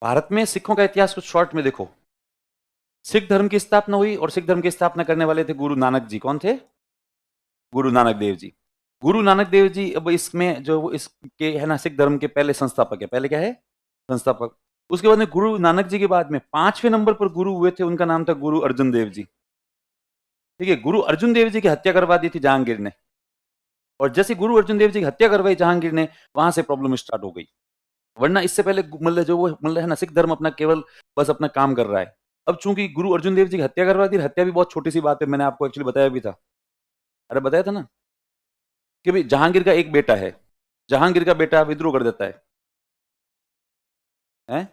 भारत में सिखों का इतिहास कुछ शॉर्ट में देखो। सिख धर्म की स्थापना हुई और सिख धर्म की स्थापना करने वाले थे गुरु नानक जी। कौन थे? गुरु नानक देव जी। गुरु नानक देव जी अब इसमें जो इसके है ना, सिख धर्म के पहले संस्थापक है। पहले क्या है? संस्थापक। उसके बाद में गुरु नानक जी के बाद में 5वें नंबर पर गुरु हुए थे, उनका नाम था गुरु अर्जुन देव जी। ठीक है, गुरु अर्जुन देव जी की हत्या करवा दी थी जहांगीर ने। और जैसे गुरु अर्जुन देव जी की हत्या करवाई जहांगीर ने, वहां से प्रॉब्लम स्टार्ट हो गई। वरना इससे पहले मतलब जो वो मतलब है ना, सिख धर्म अपना केवल बस अपना काम कर रहा है। अब चूंकि गुरु अर्जुन देव जी की हत्या करवा दी, हत्या भी बहुत छोटी सी बात है, मैंने आपको एक्चुअली बताया भी था। अरे बताया था ना कि भाई जहांगीर का एक बेटा है, जहांगीर का बेटा विद्रोह कर देता है, हैं?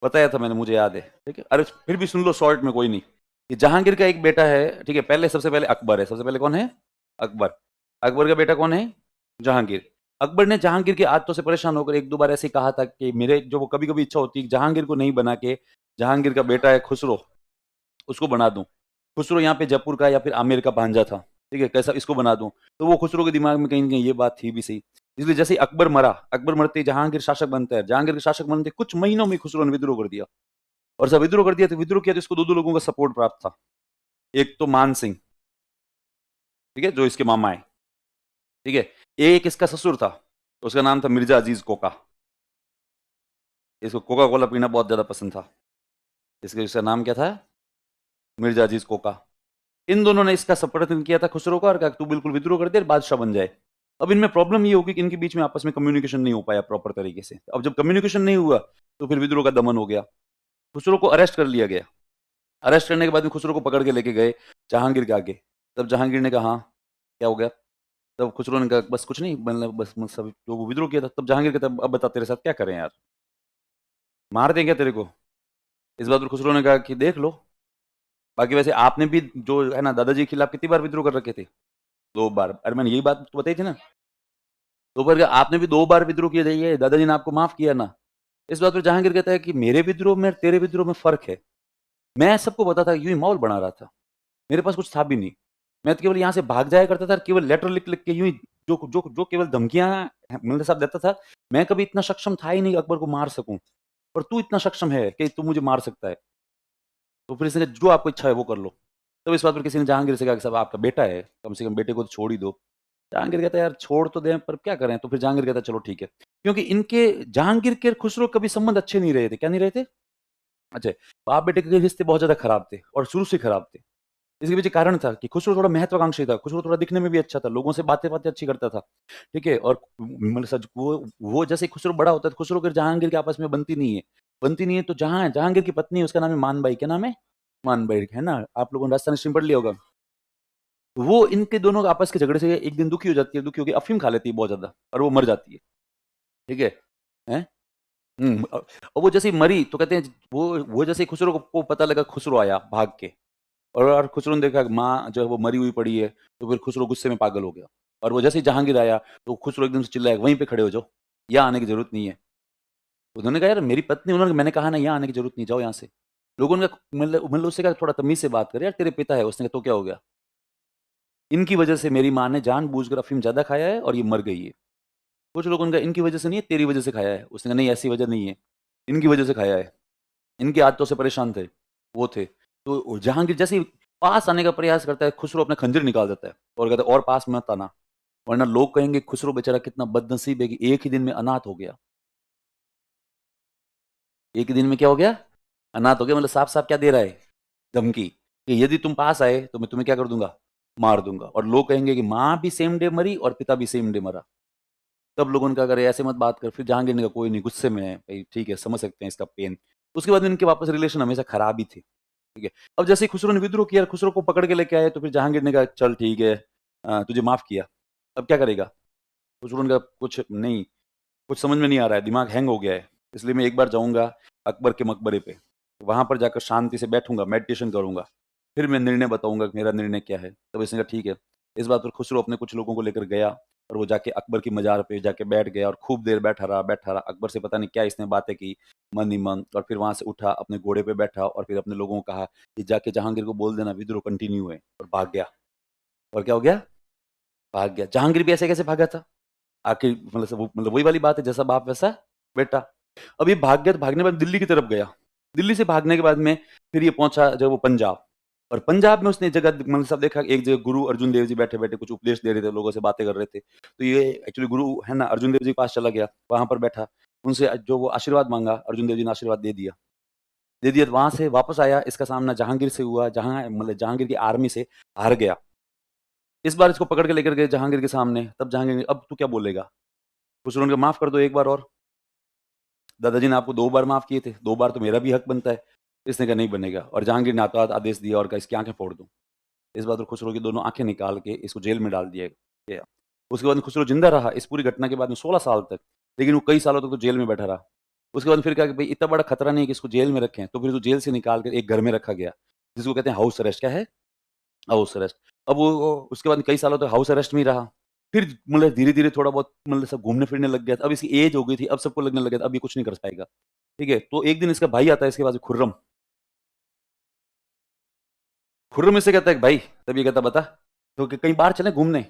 बताया था मैंने, मुझे याद है। ठीक है, अरे फिर भी सुन लो शॉर्ट में, कोई नहीं। कि जहांगीर का एक बेटा है, ठीक है, पहले सबसे पहले अकबर है। सबसे पहले कौन है? अकबर। अकबर का बेटा कौन है? जहांगीर। अकबर ने जहांगीर की आदतों से परेशान होकर एक दो बार ऐसे कहा था कि मेरे जो वो कभी कभी इच्छा होती है जहांगीर को नहीं बना के, जहांगीर का बेटा है खुसरो, उसको बना दूं। खुसरो यहाँ पे जयपुर का या फिर आमेर का भांजा था। ठीक है, कैसा इसको बना दूं। तो वो खुसरो के दिमाग में कहीं ना कहीं ये बात थी भी सही। इसलिए जैसे ही अकबर मरा, अकबर मरते ही जहांगीर शासक बनता है, जहांगीर के शासक बनते कुछ महीनों में खुसरो ने विद्रोह कर दिया। और जब विद्रोह कर दिया तो विद्रोह किया तो इसको दो दो लोगों का सपोर्ट प्राप्त था। एक तो मान सिंह, ठीक है, जो इसके मामा है। ठीक है, एक इसका ससुर था, उसका नाम था मिर्जा अजीज कोका। इसको कोका कोला पीना बहुत ज्यादा पसंद था। इसका नाम क्या था? मिर्जा अजीज कोका। इन दोनों ने इसका समर्थन किया था खुसरो का, और कहा तू बिल्कुल विद्रोह कर दे, बादशाह बन जाए। अब इनमें प्रॉब्लम ये होगी कि इनके बीच में आपस में कम्युनिकेशन नहीं हो पाया प्रॉपर तरीके से। अब जब कम्युनिकेशन नहीं हुआ तो फिर विद्रोह का दमन हो गया। खुसरो को अरेस्ट कर लिया गया। अरेस्ट करने के बाद में खुसरो को पकड़ के लेके गए जहांगीर के आगे। तब जहांगीर ने कहा हाँ क्या हो गया? तब खुसरो ने कहा बस कुछ नहीं, मतलब बस सब जो वो विद्रोह किया था। तब जहांगीर कहता अब बता तेरे साथ क्या करें यार, मार दें क्या तेरे को? इस बात पर खुसरो ने कहा कि देख लो। बाकी वैसे आपने भी जो है ना दादाजी के खिलाफ कितनी बार विद्रोह कर रखे थे? 2 बार। अरे मैंने यही बात तो बताई थी ना। 2 बार क्या, आपने भी 2 बार विद्रोह किया जाइए, दादाजी ने आपको माफ किया ना। इस बात पर जहांगीर कहता है कि मेरे विद्रोह में तेरे विद्रोह में फर्क है। मैं सबको पता था, यूं ही माहौल बना रहा था, मेरे पास कुछ था भी नहीं। मैं तो केवल यहाँ से भाग जाया करता था, केवल लेटर लिख लिख के यूं ही जो जो जो केवल धमकियां मेरे साथ देता था। मैं कभी इतना सक्षम था ही नहीं अकबर को मार सकूं, पर तू इतना सक्षम है कि तू मुझे मार सकता है। तो फिर इसने जो आपको इच्छा है वो कर लो। तब इस बात पर किसी ने जहांगीर से कहा कि साहब आपका बेटा है, कम से कम बेटे को तो छोड़ ही दो। जहांगीर कहता है यार छोड़ तो दें पर क्या करें। तो फिर जहांगीर कहता है चलो ठीक है, क्योंकि इनके जहांगीर के खुसरो कभी संबंध अच्छे नहीं रहे थे। क्या नहीं रहे थे? अच्छा, बाप बेटे के रिश्ते बहुत ज्यादा खराब थे और शुरू से खराब थे। इसके पीछे कारण था कि खुसरो थोड़ा महत्वाकांक्षी था, खुसरो थोड़ा दिखने में भी अच्छा था, लोगों से बातें बातें अच्छी करता था। ठीक है, और मतलब सच वो जैसे खुसरो बड़ा होता है, खुसरो के जहांगीर के आपस में बनती नहीं है। बनती नहीं है तो जहां जहांगीर की पत्नी है उसका नाम है मानबाई। क्या नाम है? मानबाई, है ना, आप लोगों ने राजस्थान स्ट्रीम पढ़ लिया होगा। वो इनके दोनों का आपस के झगड़े से एक दिन दुखी हो जाती है, दुखी होकर अफीम खा लेती है बहुत ज्यादा, और वो मर जाती है। ठीक है, हैं? और वो जैसे ही मरी तो कहते हैं वो जैसे ही खुसरो को पता लगा, खुसरो आया भाग के। और खुसरो ने देखा कि माँ जो है वो मरी हुई पड़ी है। तो फिर खुसरो गुस्से में पागल हो गया। और वो जैसे ही जहांगीर आया तो खुसरो एकदम से चिल्लाया वहीं पे खड़े हो जाओ, यहाँ आने की जरूरत नहीं है। तो उन्होंने कहा यार मेरी पत्नी, उन्होंने मैंने कहा ना यहाँ आने की जरूरत नहीं, जाओ यहाँ से। लोगों ने मतलब उससे कहा थोड़ा तमीज से बात कर यार, तेरे पिता है। उसने कहा तो क्या हो गया? इनकी वजह से मेरी माँ ने जानबूझकर अफीम ज्यादा खाया है और ये मर गई है। कुछ लोगों ने कहा इनकी वजह से नहीं है, तेरी वजह से खाया है। उसने कहा नहीं ऐसी वजह नहीं है, इनकी वजह से खाया है। इनकी आदतों से परेशान थे वो थे। तो जहांगीर जैसे ही पास आने का प्रयास करता है, खुसरो अपना खंजर निकाल देता है और कहता है और पास मत आना, वरना लोग कहेंगे खुसरो बेचारा कितना बदनसीब है कि एक ही दिन में अनाथ हो गया। एक ही दिन में क्या हो गया? अनाथ हो गया। मतलब साफ साफ क्या दे रहा है? धमकी कि यदि तुम पास आए तो मैं तुम्हें क्या कर दूंगा? मार दूंगा। और लोग कहेंगे कि माँ भी सेम डे मरी और पिता भी सेम डे मरा। तब लोगों ने कहा अगर ऐसे मत बात कर। फिर जहांगीर ने कहा कोई नहीं, गुस्से में है भाई, ठीक है समझ सकते हैं इसका पेन। उसके बाद में इनके वापस रिलेशन हमेशा खराब ही थे। ठीक है, अब जैसे ही खुसरो ने विद्रोह किया, खुसरो को पकड़ के लेके आए, तो फिर जहांगीर ने कहा चल ठीक है, तुझे माफ किया। अब क्या करेगा? खुसरो ने कहा कुछ नहीं, कुछ समझ में नहीं आ रहा है, दिमाग हैंग हो गया है। इसलिए मैं एक बार जाऊंगा अकबर के मकबरे पे, वहां पर जाकर शांति से बैठूंगा, मेडिटेशन करूंगा, फिर मैं निर्णय बताऊंगा कि मेरा निर्णय क्या है। तब इसने कहा ठीक है। इस बात पर खुसरो अपने कुछ लोगों को लेकर गया और वो जाके अकबर की मजार पे जाके बैठ गया और खूब देर बैठा रहा। अकबर से पता नहीं क्या इसने बातें की, मन ही मन। और फिर वहां से उठा, अपने घोड़े पे बैठा और फिर अपने लोगों को कहा कि जाके जहांगीर को बोल देना विद्रोह कंटिन्यू है, और भाग गया। और क्या हो गया? भाग गया। जहांगीर भी ऐसे कैसे भागा था? आके मतलब वही वाली बात है, जैसा बाप वैसा बेटा। अब ये भाग गया, तो भागने के बाद दिल्ली की तरफ गया। दिल्ली से भागने के बाद में फिर ये पहुंचा जब वो पंजाब, और पंजाब में उसने एक जगह मतलब सब देखा, एक जगह गुरु अर्जुन देव जी बैठे बैठे कुछ उपदेश दे रहे थे, लोगों से बातें कर रहे थे। तो ये एक्चुअली गुरु है ना, अर्जुन देव जी के पास चला गया, वहां पर बैठा, उनसे जो वो आशीर्वाद मांगा, अर्जुन देव जी ने आशीर्वाद दे दिया। दे दिया तो वहां से वापस आया, इसका सामना जहांगीर से हुआ, जहां मतलब जहांगीर की आर्मी से हार गया। इस बार इसको पकड़ के लेकर गए जहांगीर के सामने, तब जहांगीर ने, अब तू क्या बोलेगा? खुसरो ने कहा, माफ कर दो एक बार और, दादाजी ने आपको 2 बार माफ किए थे, 2 बार तो मेरा भी हक बनता है। इसने कहा नहीं बनेगा, और जहांगीर ने हाथों हाथ आदेश दिया और कहा इसकी आंखें फोड़ दो। इस बार तो खुसरो की दोनों आंखें निकाल के इसको जेल में डाल दिया गया। उसके बाद खुसरो जिंदा रहा इस पूरी घटना के बाद में 16 साल तक, लेकिन वो कई सालों तक तो जेल में बैठा रहा। उसके बाद फिर कहा कि भाई इतना बड़ा खतरा नहीं है कि इसको जेल में रखें, तो फिर उसको जेल से निकाल कर एक घर में रखा गया, जिसको कहते हैं हाउस अरेस्ट। क्या है? House arrest. अब वो उसके बाद कई सालों तक हाउस अरेस्ट में ही रहा। फिर मतलब धीरे-धीरे थोड़ा बहुत मतलब सब घूमने-फिरने लग गया था। अब इसकी एज हो गई थी, अब सबको लगने लगा था अब ये कुछ नहीं कर पाएगा। ठीक है? तो एक दिन इसका भाई आता है इसके पास, खुर्रम। खुर्रम इससे कहता है कि भाई, तब ये कहता बता, तो कि कहीं बाहर चलें घूमने?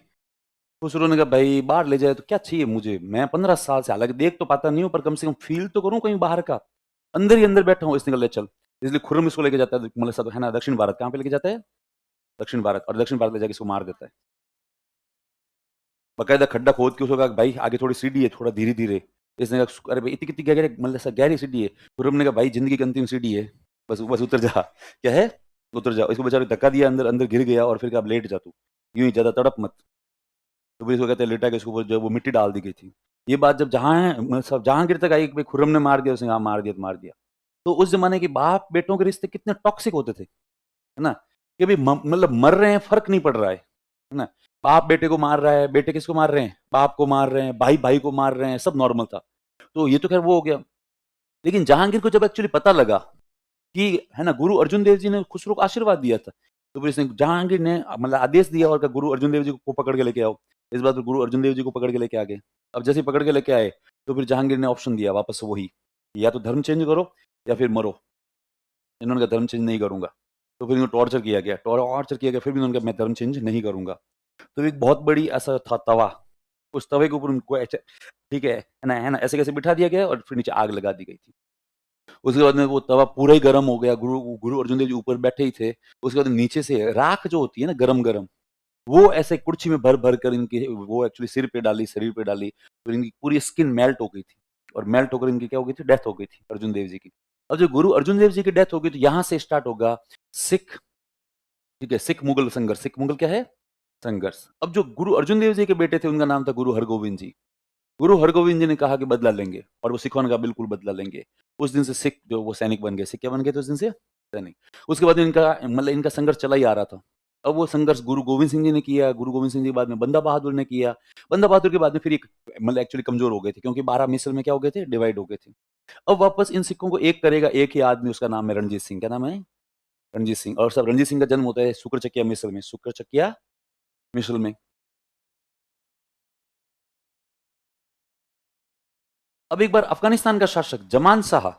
खुसरो ने कहा भाई बाहर ले जाए तो क्या चाहिए मुझे? मैं 15 साल से, हालाँकि देख तो पाता नहीं हूँ, पर कम से कम फ़ील तो करूँ कहीं बाहर का। अंदर ही अंदर बैठा हूँ। इसने कहा ले चल। इसलिए खुर्रम इसको लेके जाता है, मतलब सब है ना, दक्षिण भारत। कहाँ पे लेके जाता है? दक्षिण भारत। और दक्षिण भारत ले जाके इसको मार देता है। बकायदा खड्डा खोद के उसको कहा भाई आगे थोड़ी सीढ़ी है, थोड़ा धीरे-धीरे। इसने कहा अरे भाई इतनी कितनी गहरी, मतलब ऐसा गहरी सीढ़ी है। खुर्रम ने कहा भाई ज़िंदगी की अंतिम सीढ़ी है, बस बस उतर जा। क्या है? उतर जा। इसको बेचारे धक्का दिया, अंदर अंदर गिर गया, और फिर कहा अब लेट जा तू, यूँ ही ज़्यादा तड़प मत। तो फिर इसको कहते हैं लेटा के इसके ऊपर जो है वो मिट्टी डाल दी गई थी। ये बात जब सब जहांगीर तक आई कि भाई खुर्रम ने मार दिया, उसने कहा हाँ, मार दिया तो मार दिया। तो उस ज़माने के बाप बेटों के रिश्ते कितने टॉक्सिक होते थे, है ना? कि भाई मतलब मर रहे हैं, फ़र्क नहीं पड़ रहा है ना? बाप बेटे को मार रहा है, बेटे किसको मार रहे हैं? बाप को मार रहे हैं, भाई भाई को मार रहे हैं, सब नॉर्मल था। तो ये तो खैर वो हो गया। लेकिन जहांगीर को जब एक्चुअली पता लगा कि है ना, गुरु अर्जुन देव जी ने खुसरो को आशीर्वाद दिया था, तो फिर इसने जहांगीर ने मतलब आदेश दिया और कहा गुरु अर्जुन देव जी को पकड़ के लेके आओ। इस बार तो गुरु अर्जुन देव जी को पकड़ के लेके आ गए। अब जैसे ही पकड़ के लेके आए, तो फिर जहांगीर ने ऑप्शन दिया वापस से वही, या तो धर्म चेंज करो या फिर मरो। इन्होंने कहा धर्म चेंज नहीं करूंगा। तो फिर इनको टॉर्चर किया गया, फिर भी उन्होंने कहा मैं धर्म चेंज नहीं करूंगा। तो एक बहुत बड़ी ऐसा था तवा, उस तवे के ऊपर उनको ऐसे, ठीक है ना, ऐसे कैसे बिठा दिया गया और फिर नीचे आग लगा दी गई थी। उसके बाद में वो तवा पूरा ही गर्म हो गया, गुरु गुरु अर्जुन देव जी ऊपर बैठे ही थे। उसके बाद नीचे से राख जो होती है ना, गरम गरम, वो ऐसे कुर्सी में भर भर कर इनके वो एक्चुअली सिर पे डाली, शरीर पे डाली, तो इनकी पूरी स्किन मेल्ट हो गई थी, और मेल्ट होकर इनकी क्या हो गई थी, डेथ हो गई थी अर्जुन देव जी की। अब जो गुरु अर्जुन देव जी की डेथ हो गई, तो यहाँ से स्टार्ट होगा सिख, ठीक है, सिख मुगल संघर्ष। सिख मुगल क्या है? संघर्ष। अब जो गुरु अर्जुन देव जी के बेटे थे, उनका नाम था गुरु हरगोविंद जी। गुरु हरगोविंद जी ने कहा कि बदला लेंगे, और वो सिखों ने कहा बिल्कुल बदला लेंगे। उस दिन से सिख जो वो सैनिक बन गए। सिख क्या बन गए थे उस दिन से? सैनिक। उसके बाद इनका मतलब इनका संघर्ष चला ही आ रहा था। अब वो संघर्ष गुरु गोविंद सिंह जी ने किया, गुरु गोविंद सिंह जी के बाद में बंदा बहादुर ने किया। बंदा बहादुर के बाद में फिर एक मतलब एक्चुअली कमजोर हो गए थे, क्योंकि 12 मिसल में क्या हो गए थे, डिवाइड हो गए थे। अब वापस इन सिखों को एक करेगा एक ही आदमी, उसका नाम है रणजीत सिंह। क्या नाम है? रणजीत सिंह। और सब रणजीत सिंह का जन्म होता है शुक्रचकिया मिसल में, शुक्रचकिया मिसल में। अब एक बार अफगानिस्तान का शासक जमान शाह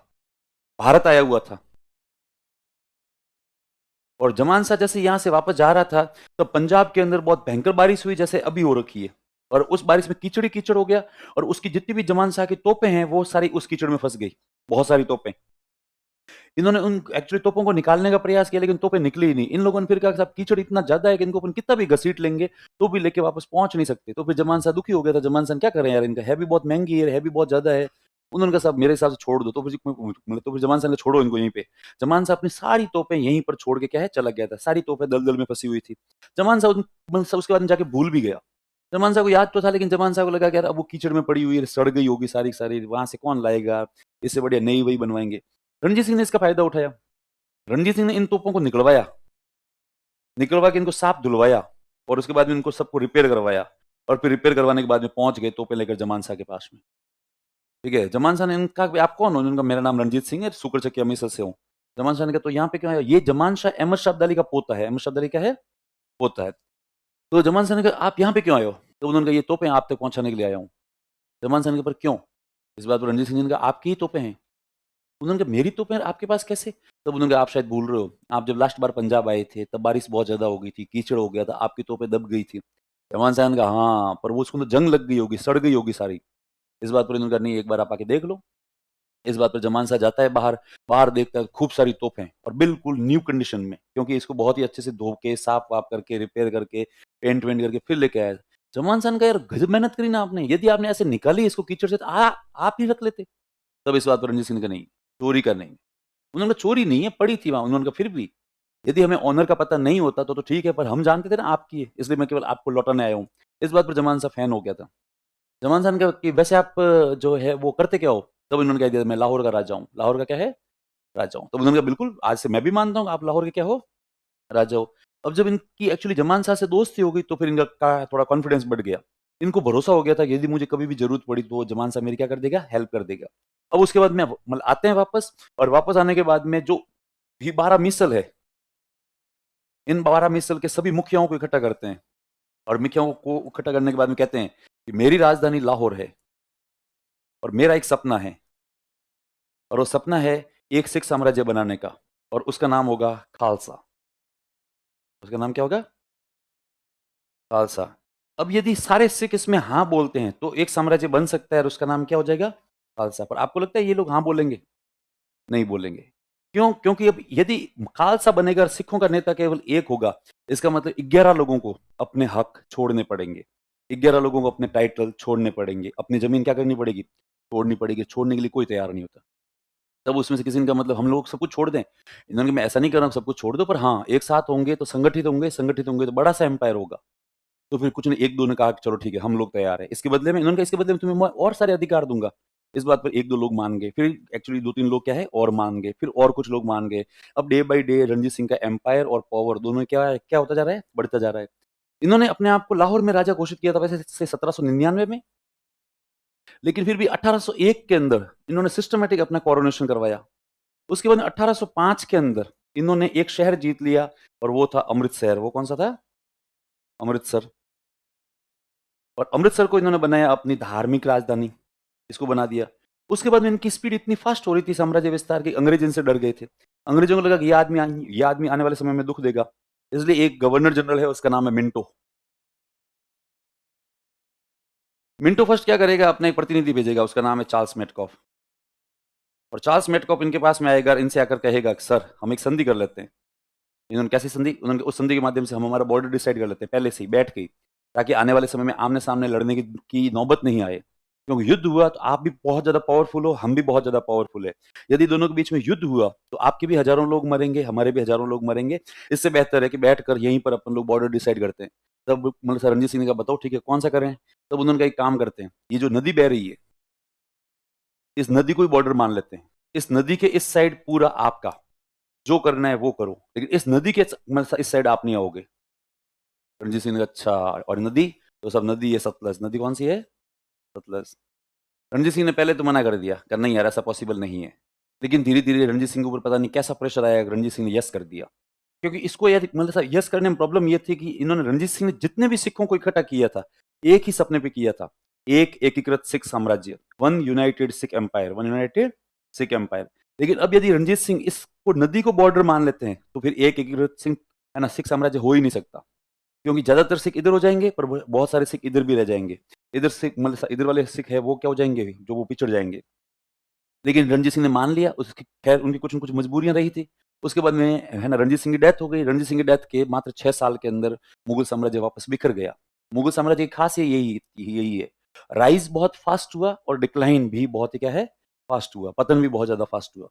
भारत आया हुआ था, और जमान शाह जैसे यहां से वापस जा रहा था, तो पंजाब के अंदर बहुत भयंकर बारिश हुई, जैसे अभी हो रखी है, और उस बारिश में कीचड़ ही कीचड़ हो गया, और उसकी जितनी भी जमान शाह की तोपें हैं वो सारी उस कीचड़ में फंस गई, बहुत सारी तोपें। इन्होंने उन एक्चुअली तोपों को निकालने का प्रयास किया, लेकिन तोपें निकली ही नहीं। इन लोगों ने फिर कहा कि साहब कीचड़ इतना ज्यादा है कि इनको अपन कितना भी घसीट लेंगे तो भी लेके वापस पहुंच नहीं सकते। तो फिर जमान शाह दुखी हो गया था, जमान शाह क्या करें यार, इनका है भी बहुत महंगी है भी बहुत ज्यादा है। उन्होंने कहा साहब मेरे हिसाब से छोड़ दो। तो फिर मतलब तो फिर जमान शाह ने छोड़ो इनको यहीं पे। जमान शाह अपनी सारी तोपें यहीं पर छोड़ के क्या है चला गया था, सारी तोपें दलदल में फंसी हुई थी। जमान शाह उसके बाद में जाके भूल भी गया। जमान शाह को याद तो था, लेकिन जमान शाह को लगा कि यार अब वो कीचड़ में पड़ी हुई है, सड़ गई होगी सारी की सारी, वहां से कौन लाएगा, इससे बढ़िया नई वही बनवाएंगे। रणजीत सिंह ने इसका फायदा उठाया। रणजीत सिंह ने इन तोपों को निकलवाया, निकलवा के इनको साफ धुलवाया, और उसके बाद में इनको सबको रिपेयर करवाया, और फिर रिपेयर करवाने के बाद में पहुंच गए तोपे लेकर जमान शाह के पास में। ठीक है, जमान शाह ने इनका आप कौन हो? उनका मेरा नाम रणजीत सिंह है, शुक्रचकिया मिसल से हूँ। जमान शाह ने कहा तो यहाँ पे क्यों आया? ये जमान शाह अहमद शाह अब्दाली का पोता है। अहमद शाह अब्दाली क्या है? पोता है। तो जमान शाह ने कहा आप यहाँ पे क्यों आए हो? तो उन्होंने कहा ये तोपें आप तक पहुंचाने के लिए आया हूँ। जमान शाह ने कहा पर क्यों? इस बात पर रणजीत सिंह ने कहा आपकी ही तोपें हैं। उन्होंने कहा मेरी तोपें आपके पास कैसे? तब उन्होंने कहा आप शायद भूल रहे हो, आप जब लास्ट बार पंजाब आए थे तब बारिश बहुत ज्यादा हो गई थी, कीचड़ हो गया था, आपकी तोपें दब गई थी। जमान साहन का हाँ, पर वो उसको तो जंग लग गई होगी, सड़ गई होगी सारी। इस बात पर इन्होंने कहा नहीं, एक बार आप आके देख लो। इस बात पर जमान साह जाता है बाहर, बाहर देखता है खूब सारी तोपें और बिल्कुल न्यू कंडीशन में, क्योंकि इसको बहुत ही अच्छे से धो के साफ वाफ करके रिपेयर करके पेंट वेंट करके फिर लेके आया। जमान साहन का यार गजब मेहनत करी ना आपने, यदि आपने ऐसे निकाली इसको कीचड़ से तो आप ही रख लेते। तब इस बात पर रणजीत सिंह का नहीं, चोरी का नहीं। उन्होंने कहा चोरी नहीं है, पड़ी थी वहां। उन्होंने कहा फिर भी यदि हमें ऑनर का पता नहीं होता तो ठीक है, पर हम जानते थे ना आपकी है, इसलिए मैं केवल आपको लौटाने आया हूँ। इस बात पर जमान साहब फैन हो गया था। जमान साहब का कि वैसे आप जो है वो करते क्या हो? तब इन्होंने कह दिया मैं लाहौर का राजा हूँ। लाहौर का क्या है? राजा हूँ। तब उन्होंने कहा बिल्कुल, आज से मैं भी मानता हूँ आप लाहौर के क्या हो? राजा हो। अब जब इनकी एक्चुअली जमान साहब से दोस्ती हो गई तो फिर इनका थोड़ा कॉन्फिडेंस बढ़ गया। इनको भरोसा हो गया था कि यदि मुझे कभी भी जरूरत पड़ी तो जमान साहब मेरी क्या कर देगा? हेल्प कर देगा। अब उसके बाद में मतलब आते हैं वापस, और वापस आने के बाद में जो भी 12 मिसल है, इन 12 मिसल के सभी मुखियाओं को इकट्ठा करते हैं, और मुखियाओं को इकट्ठा करने के बाद में कहते हैं कि मेरी राजधानी लाहौर है और मेरा एक सपना है, और वो सपना है एक सिख साम्राज्य बनाने का, और उसका नाम होगा खालसा। उसका नाम क्या होगा? खालसा। अब यदि सारे सिख इसमें हाँ बोलते हैं तो एक साम्राज्य बन सकता है, और उसका नाम क्या हो जाएगा? खालसा। पर आपको लगता है ये लोग हाँ बोलेंगे? नहीं बोलेंगे। क्यों? क्योंकि अब यदि खालसा बनेगा और सिखों का नेता केवल एक होगा, इसका मतलब 11 लोगों को अपने हक छोड़ने पड़ेंगे। 11 लोगों को अपने टाइटल छोड़ने पड़ेंगे, अपनी जमीन क्या करनी पड़ेगी? छोड़नी पड़ेगी। छोड़ने के लिए कोई तैयार नहीं होता। तब उसमें से किसी ने कहा मतलब हम लोग सब कुछ छोड़ दें? इन्होंने कहा मैं ऐसा नहीं कर रहा हूँ सब कुछ छोड़ दो, पर हाँ, एक साथ होंगे तो संगठित होंगे तो बड़ा-सा एम्पायर होगा। तो फिर कुछ नहीं, 1-2 ने कहा कि चलो ठीक है, हम लोग तैयार हैं। इसके बदले में इन्होंने कहा इसके बदले में तुम्हें मैं और सारे अधिकार दूँगा। इस बात पर 1-2 लोग मान गए। फिर एक्चुअली 2-3 लोग क्या है और मान गए। फिर और कुछ लोग मान गए। अब day by day Ranjit Singh का एम्पायर और पावर दोनों क्या होता जा रहा है? बढ़ता जा रहा है। इन्होंने अपने आप को लाहौर में राजा घोषित किया था वैसे से 1799 में, लेकिन फिर भी 1801 के अंदर इन्होंने सिस्टमैटिक अपना कोरोनेशन करवाया। उसके बाद 1805 के अंदर इन्होंने एक शहर जीत लिया, और वो था अमृतसर। वो कौन सा था? अमृतसर। और अमृतसर को इन्होंने बनाया अपनी धार्मिक राजधानी, इसको बना दिया। उसके बाद में इनकी स्पीड इतनी फास्ट हो रही थी साम्राज्य विस्तार की, अंग्रेज इनसे डर गए थे। अंग्रेजों को लगा कि ये आदमी आने वाले समय में दुख देगा, इसलिए एक गवर्नर जनरल है, उसका नाम है मिंटो। मिंटो फर्स्ट क्या करेगा? अपना एक प्रतिनिधि भेजेगा, उसका नाम है चार्ल्स मेटकॉफ। और चार्ल्स मेटकॉफ इनके पास में आएगा, इनसे आकर कहेगा कि सर हम एक संधि कर लेते हैं। इन्होंने कैसी संधि? उन्होंने उस संधि के माध्यम से हम हमारा बॉर्डर डिसाइड कर लेते हैं पहले से ही बैठ के ही, ताकि आने वाले समय में आमने सामने लड़ने की नौबत नहीं आए। क्योंकि युद्ध हुआ तो आप भी बहुत ज्यादा पावरफुल हो, हम भी बहुत ज्यादा पावरफुल है। यदि दोनों के बीच में युद्ध हुआ तो आपके भी हजारों लोग मरेंगे, हमारे भी हजारों लोग मरेंगे। इससे बेहतर है कि बैठकर यहीं पर अपन लोग बॉर्डर डिसाइड करते हैं। तब मतलब सर रणजीत सिंह ने कहा बताओ ठीक है कौन सा करें? तब उन्होंने कहा एक काम करते हैं, ये जो नदी बह रही है, इस नदी को ही बॉर्डर मान लेते हैं। इस नदी के इस साइड पूरा आपका, जो करना है वो करो, लेकिन इस नदी के मतलब इस साइड आप नहीं आओगे। रणजीत सिंह ने कहा अच्छा, और नदी? तो सब नदी है सतलज। नदी कौन सी है? सतलज। रणजीत सिंह ने पहले तो मना कर दिया, कर नहीं यार ऐसा पॉसिबल नहीं है। लेकिन धीरे धीरे रणजीत सिंह के ऊपर पता नहीं कैसा प्रेशर आया, रणजीत सिंह ने यस कर दिया। क्योंकि इसको यार मतलब यस करने में प्रॉब्लम ये थी कि इन्होंने, रणजीत सिंह ने जितने भी सिखों को इकट्ठा किया था, एक ही सपने पे किया था, एक एकीकृत सिख साम्राज्य, one united Sikh empire, one united Sikh empire. लेकिन अब यदि रणजीत सिंह इसको नदी को बॉर्डर मान लेते हैं तो फिर एक एकीकृत सिंह है ना सिख साम्राज्य हो ही नहीं सकता। क्योंकि ज्यादातर सिख इधर हो जाएंगे, पर बहुत सारे सिख इधर भी रह जाएंगे। इधर सिख मतलब इधर वाले सिख है वो क्या हो जाएंगे, जो वो पिछड़ जाएंगे। लेकिन रणजीत सिंह ने मान लिया। उसकी खैर उनकी कुछ न कुछ मजबूरियां रही थी। उसके बाद में है ना रणजीत सिंह की डेथ हो गई। रणजीत सिंह की डेथ के मात्र 6 साल के अंदर मुगल साम्राज्य वापस बिखर गया। मुगल साम्राज्य की खासियत यही यही है, राइज बहुत फास्ट हुआ और डिक्लाइन भी बहुत ही क्या है, फास्ट हुआ, पतन भी बहुत ज्यादा फास्ट हुआ।